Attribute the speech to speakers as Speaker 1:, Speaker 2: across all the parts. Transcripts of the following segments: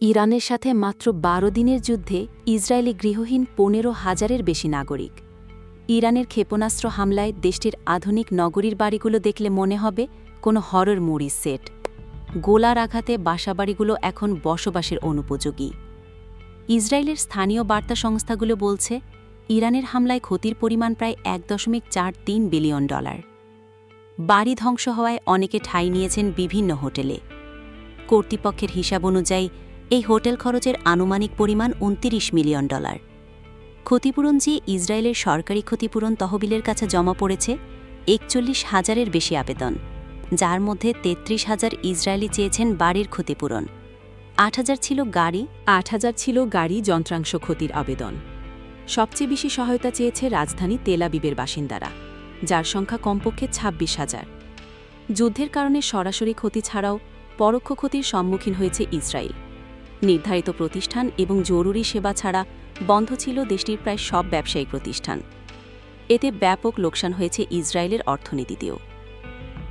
Speaker 1: ইরানের সাথে মাত্র ১২ দিনের যুদ্ধে ইসরায়েলি গৃহহীন ১৫,০০০-এর বেশি নাগরিক। ইরানের ক্ষেপণাস্ত্র হামলায় দেশটির আধুনিক নগরীর বাড়িগুলো দেখলে মনে হবে কোনো হরর মুভির সেট। গোলার আঘাতে বাসাবাড়িগুলো এখন বসবাসের অনুপযোগী। ইসরায়েলের স্থানীয় বার্তা সংস্থাগুলো বলছে, ইরানের হামলায় ক্ষতির পরিমাণ প্রায় $১.৪৩ বিলিয়ন। বাড়ি ধ্বংস হওয়ায় অনেকে ঠাঁই নিয়েছেন বিভিন্ন হোটেলে। কর্তৃপক্ষের হিসাব অনুযায়ী এই হোটেল খরচের আনুমানিক পরিমাণ $২৯ মিলিয়ন। ক্ষতিপূরণ চেয়ে ইসরায়েলের সরকারি ক্ষতিপূরণ তহবিলের কাছে জমা পড়েছে ৪১,০০০-এর বেশি আবেদন, যার মধ্যে ৩৩,০০০ ইসরায়েলি চেয়েছেন বাড়ির ক্ষতিপূরণ, ৮,০০০ ছিল গাড়ি যন্ত্রাংশ ক্ষতির আবেদন। সবচেয়ে বেশি সহায়তা চেয়েছে রাজধানী তেল আবিবের বাসিন্দারা, যার সংখ্যা কমপক্ষে ২৬,০০০। যুদ্ধের কারণে সরাসরি ক্ষতি ছাড়াও পরোক্ষ ক্ষতির সম্মুখীন হয়েছে ইসরায়েল। নির্ধারিত প্রতিষ্ঠান এবং জরুরি সেবা ছাড়া বন্ধ ছিল দেশটির প্রায় সব ব্যবসায়িক প্রতিষ্ঠান। এতে ব্যাপক লোকসান হয়েছে ইসরায়েলের অর্থনীতিতেও।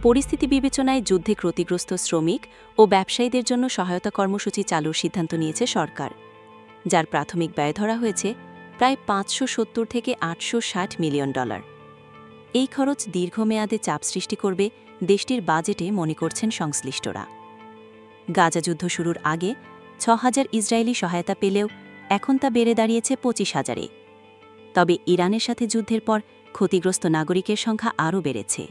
Speaker 1: পরিস্থিতি বিবেচনায় যুদ্ধে ক্ষতিগ্রস্ত শ্রমিক ও ব্যবসায়ীদের জন্য সহায়তা কর্মসূচি চালুর সিদ্ধান্ত নিয়েছে সরকার, যার প্রাথমিক ব্যয় ধরা হয়েছে প্রায় $৫৭০ থেকে $৮৬০ মিলিয়ন। এই খরচ দীর্ঘমেয়াদে চাপ সৃষ্টি করবে দেশটির বাজেটে, মনে করছেন সংশ্লিষ্টরা। গাজা যুদ্ধ শুরুর আগে ৬,০০০ ইসরায়েলি সহায়তা পেলেও এখন তা বেড়ে দাঁড়িয়েছে ২৫,০০০-এ। তবে ইরানের সাথে যুদ্ধের পর ক্ষতিগ্রস্ত নাগরিকের সংখ্যা আরও বেড়েছে।